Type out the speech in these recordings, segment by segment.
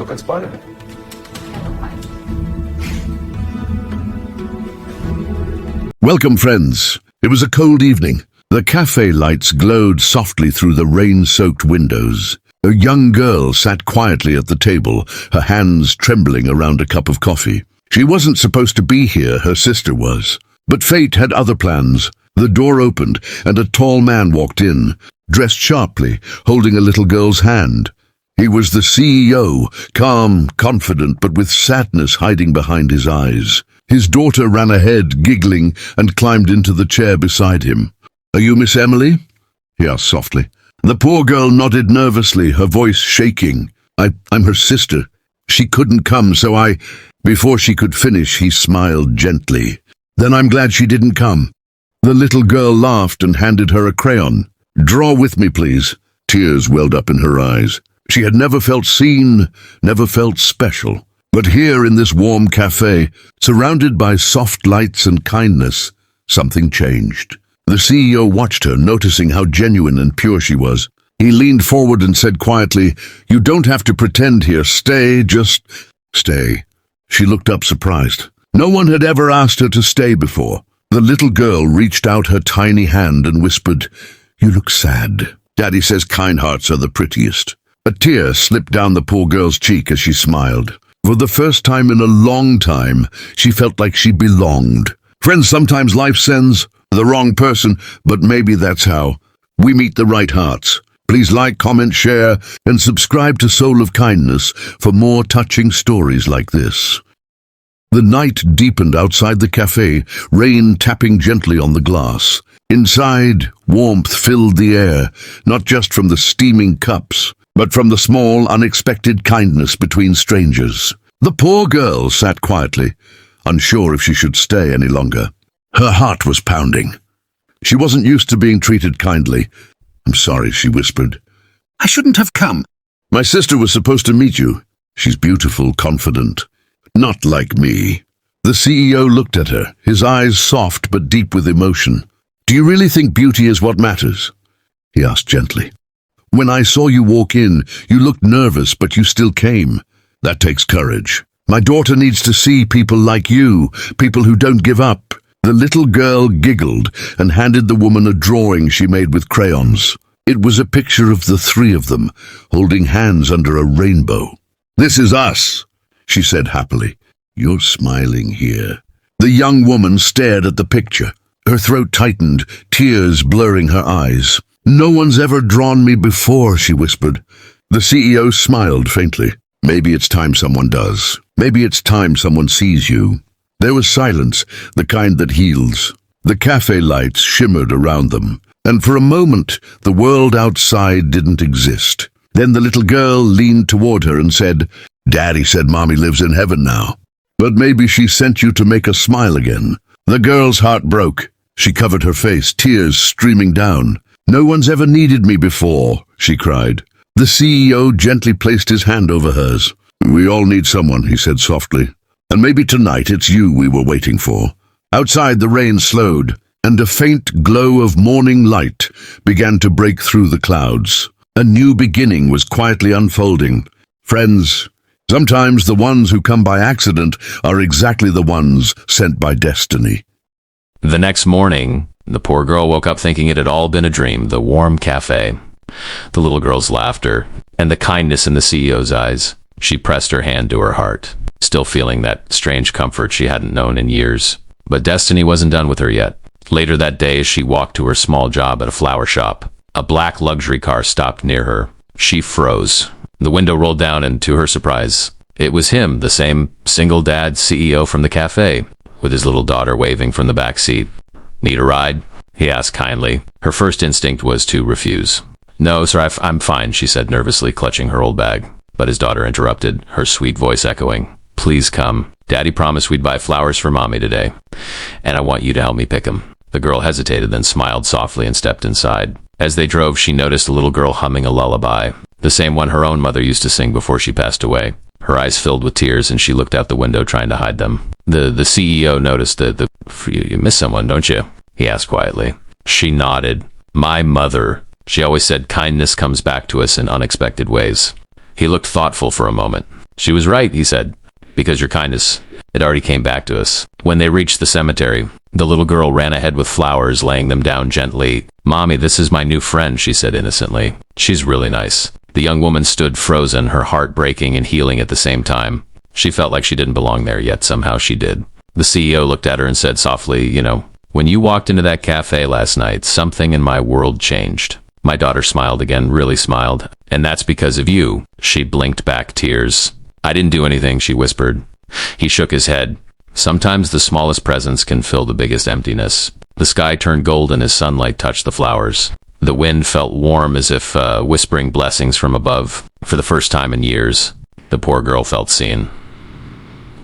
ganz beide. Welcome, friends. It was a cold evening. The cafe lights glowed softly through the rain-soaked windows. A young girl sat quietly at the table, her hands trembling around a cup of coffee. She wasn't supposed to be here, her sister was. But fate had other plans. The door opened, and a tall man walked in, dressed sharply, holding a little girl's hand. He was the CEO, calm, confident, but with sadness hiding behind his eyes. His daughter ran ahead, giggling, and climbed into the chair beside him. "Are you Miss Emily?" he asked softly. The poor girl nodded nervously, her voice shaking. I'm her sister. She couldn't come, so I..." Before she could finish, he smiled gently. "Then I'm glad she didn't come." The little girl laughed and handed her a crayon. "Draw with me, please." Tears welled up in her eyes. She had never felt seen, never felt special. But here in this warm cafe, surrounded by soft lights and kindness, something changed. The CEO watched her, noticing how genuine and pure she was. He leaned forward and said quietly, "You don't have to pretend here. Stay, just stay." She looked up surprised. No one had ever asked her to stay before. The little girl reached out her tiny hand and whispered, "You look sad. Daddy says kind hearts are the prettiest." A tear slipped down the poor girl's cheek as she smiled. For the first time in a long time, she felt like she belonged. Friends, sometimes life sends the wrong person, but maybe that's how we meet the right hearts. Please like, comment, share, and subscribe to Soul of Kindness for more touching stories like this. The night deepened outside the cafe, rain tapping gently on the glass. Inside, warmth filled the air, not just from the steaming cups, but from the small, unexpected kindness between strangers. The poor girl sat quietly, unsure if she should stay any longer. Her heart was pounding. She wasn't used to being treated kindly. "I'm sorry," she whispered. "I shouldn't have come. My sister was supposed to meet you. She's beautiful, confident. Not like me." The CEO looked at her, his eyes soft but deep with emotion. "Do you really think beauty is what matters?" he asked gently. "When I saw you walk in, you looked nervous, but you still came. That takes courage. My daughter needs to see people like you, people who don't give up." The little girl giggled and handed the woman a drawing she made with crayons. It was a picture of the three of them, holding hands under a rainbow. "This is us," she said happily. "You're smiling here." The young woman stared at the picture. Her throat tightened, tears blurring her eyes. "No one's ever drawn me before," she whispered. The CEO smiled faintly. "Maybe it's time someone does. Maybe it's time someone sees you." There was silence, the kind that heals. The cafe lights shimmered around them, and for a moment the world outside didn't exist. Then the little girl leaned toward her and said, "Daddy said Mommy lives in heaven now. But maybe she sent you to make us smile again." The girl's heart broke. She covered her face, tears streaming down. "No one's ever needed me before," she cried. The CEO gently placed his hand over hers. "We all need someone," he said softly. "And maybe tonight it's you we were waiting for." Outside the rain slowed, and a faint glow of morning light began to break through the clouds. A new beginning was quietly unfolding. Friends, sometimes the ones who come by accident are exactly the ones sent by destiny. The next morning, the poor girl woke up thinking it had all been a dream. The warm cafe, the little girl's laughter, and the kindness in the CEO's eyes. She pressed her hand to her heart, still feeling that strange comfort she hadn't known in years. But destiny wasn't done with her yet. Later that day, as she walked to her small job at a flower shop, a black luxury car stopped near her. She froze. The window rolled down, and to her surprise, it was him, the same single dad CEO from the cafe, with his little daughter waving from the back seat. "Need a ride?" he asked kindly. Her first instinct was to refuse. "No, sir, I'm fine," she said nervously, clutching her old bag. But his daughter interrupted, her sweet voice echoing, "Please come. Daddy promised we'd buy flowers for Mommy today, and I want you to help me pick them." The girl hesitated, then smiled softly and stepped inside. As they drove, she noticed a little girl humming a lullaby, the same one her own mother used to sing before she passed away. Her eyes filled with tears, and she looked out the window trying to hide them. The CEO noticed that you miss someone, don't you? He asked quietly. She nodded. "My mother. She always said kindness comes back to us in unexpected ways." He looked thoughtful for a moment. She was right, he said, because your kindness, it already came back to us. When they reached the cemetery, the little girl ran ahead with flowers, laying them down gently. Mommy, this is my new friend, she said innocently. She's really nice. The young woman stood frozen, her heart breaking and healing at the same time. She felt like she didn't belong there, yet somehow she did. The CEO looked at her and said softly, you know, when you walked into that cafe last night, something in my world changed. My daughter smiled again, really smiled. And that's because of you. She blinked back tears. I didn't do anything, she whispered. He shook his head. Sometimes the smallest presence can fill the biggest emptiness. The sky turned golden as sunlight touched the flowers. The wind felt warm as if whispering blessings from above. For the first time in years, the poor girl felt seen.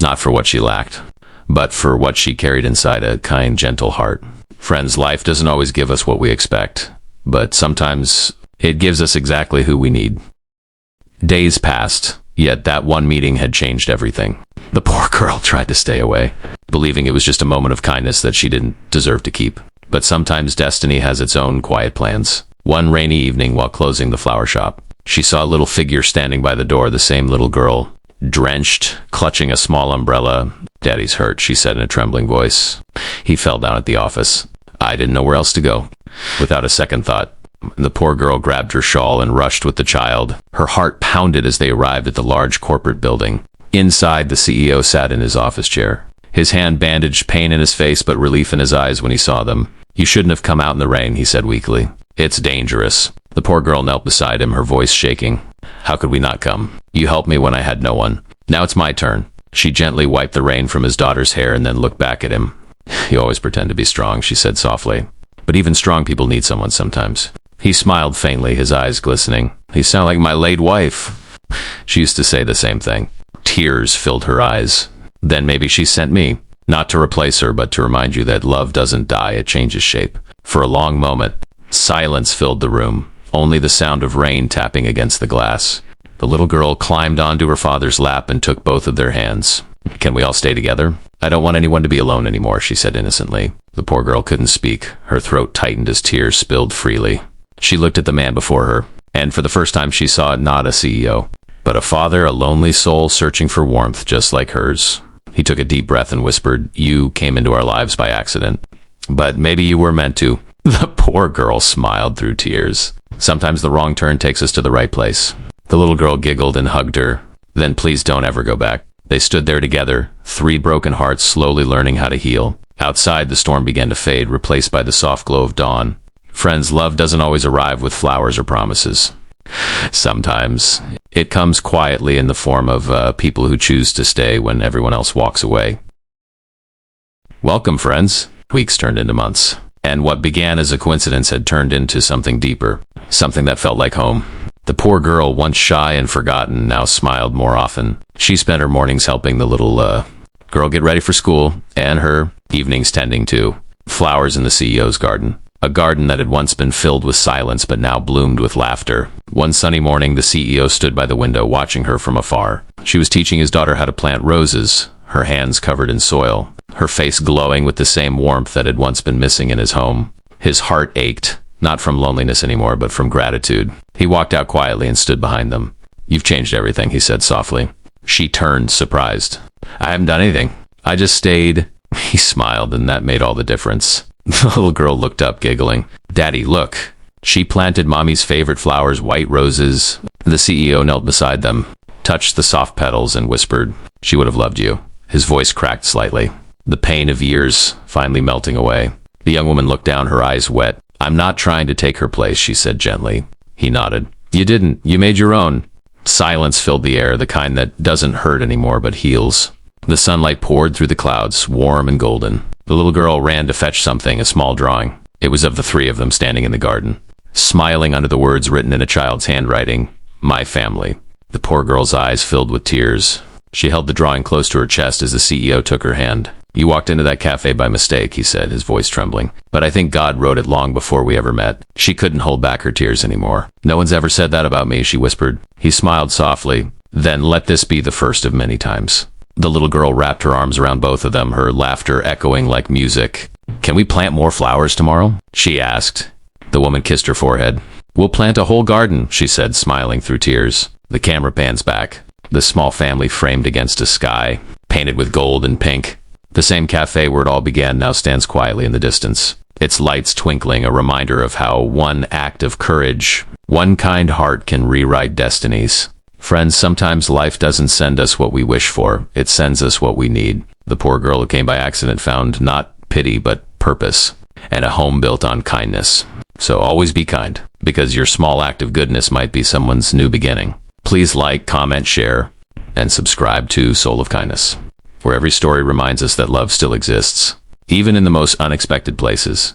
Not for what she lacked, but for what she carried inside a kind, gentle heart. Friends, life doesn't always give us what we expect, but sometimes it gives us exactly who we need. Days passed, yet that one meeting had changed everything. The poor girl tried to stay away, believing it was just a moment of kindness that she didn't deserve to keep. But sometimes destiny has its own quiet plans. One rainy evening while closing the flower shop, she saw a little figure standing by the door, the same little girl, drenched, clutching a small umbrella. Daddy's hurt, she said in a trembling voice. He fell down at the office. I didn't know where else to go. Without a second thought, the poor girl grabbed her shawl and rushed with the child. Her heart pounded as they arrived at the large corporate building. Inside, the CEO sat in his office chair. His hand bandaged, pain in his face, but relief in his eyes when he saw them. You shouldn't have come out in the rain, he said weakly. It's dangerous. The poor girl knelt beside him, her voice shaking. How could we not come? You helped me when I had no one. Now it's my turn. She gently wiped the rain from his daughter's hair and then looked back at him. You always pretend to be strong, she said softly. But even strong people need someone sometimes. He smiled faintly, his eyes glistening. You sound like my late wife. She used to say the same thing. Tears filled her eyes. Then maybe she sent me, not to replace her, but to remind you that love doesn't die, it changes shape. For a long moment, silence filled the room, only the sound of rain tapping against the glass. The little girl climbed onto her father's lap and took both of their hands. Can we all stay together? I don't want anyone to be alone anymore, she said innocently. The poor girl couldn't speak. Her throat tightened as tears spilled freely. She looked at the man before her, and for the first time she saw not a CEO, but a father, a lonely soul searching for warmth just like hers. He took a deep breath and whispered, you came into our lives by accident, but maybe you were meant to. The poor girl smiled through tears. Sometimes the wrong turn takes us to the right place. The little girl giggled and hugged her. Then please don't ever go back. They stood there together, three broken hearts slowly learning how to heal. Outside, the storm began to fade, replaced by the soft glow of dawn. Friends, love doesn't always arrive with flowers or promises. Sometimes it comes quietly in the form of people who choose to stay when everyone else walks away. Welcome, friends. Weeks turned into months, and what began as a coincidence had turned into something deeper, something that felt like home. The poor girl, once shy and forgotten, now smiled more often. She spent her mornings helping the little girl get ready for school, and her evenings tending to flowers in the CEO's garden. A garden that had once been filled with silence but now bloomed with laughter. One sunny morning, the CEO stood by the window watching her from afar. She was teaching his daughter how to plant roses, her hands covered in soil, her face glowing with the same warmth that had once been missing in his home. His heart ached, not from loneliness anymore, but from gratitude. He walked out quietly and stood behind them. You've changed everything, he said softly. She turned, surprised. I haven't done anything. I just stayed. He smiled, and that made all the difference. The little girl looked up, giggling. Daddy, look. She planted Mommy's favorite flowers, white roses. The CEO knelt beside them, touched the soft petals, and whispered, she would have loved you. His voice cracked slightly, the pain of years finally melting away. The young woman looked down, her eyes wet. I'm not trying to take her place, she said gently. He nodded. You didn't. You made your own. Silence filled the air, the kind that doesn't hurt anymore but heals. The sunlight poured through the clouds, warm and golden. The little girl ran to fetch something, a small drawing. It was of the three of them standing in the garden, smiling under the words written in a child's handwriting, My family. The poor girl's eyes filled with tears. She held the drawing close to her chest as the CEO took her hand. You walked into that cafe by mistake, he said, his voice trembling. But I think God wrote it long before we ever met. She couldn't hold back her tears anymore. No one's ever said that about me, she whispered. He smiled softly. Then let this be the first of many times. The little girl wrapped her arms around both of them, her laughter echoing like music. Can we plant more flowers tomorrow? She asked. The woman kissed her forehead. We'll plant a whole garden, she said, smiling through tears. The camera pans back. The small family framed against a sky, painted with gold and pink. The same cafe where it all began now stands quietly in the distance, its lights twinkling, a reminder of how one act of courage, one kind heart can rewrite destinies. Friends, sometimes life doesn't send us what we wish for, it sends us what we need. The poor girl who came by accident found not pity but purpose, and a home built on kindness. So always be kind, because your small act of goodness might be someone's new beginning. Please like, comment, share, and subscribe to Soul of Kindness, where every story reminds us that love still exists, even in the most unexpected places.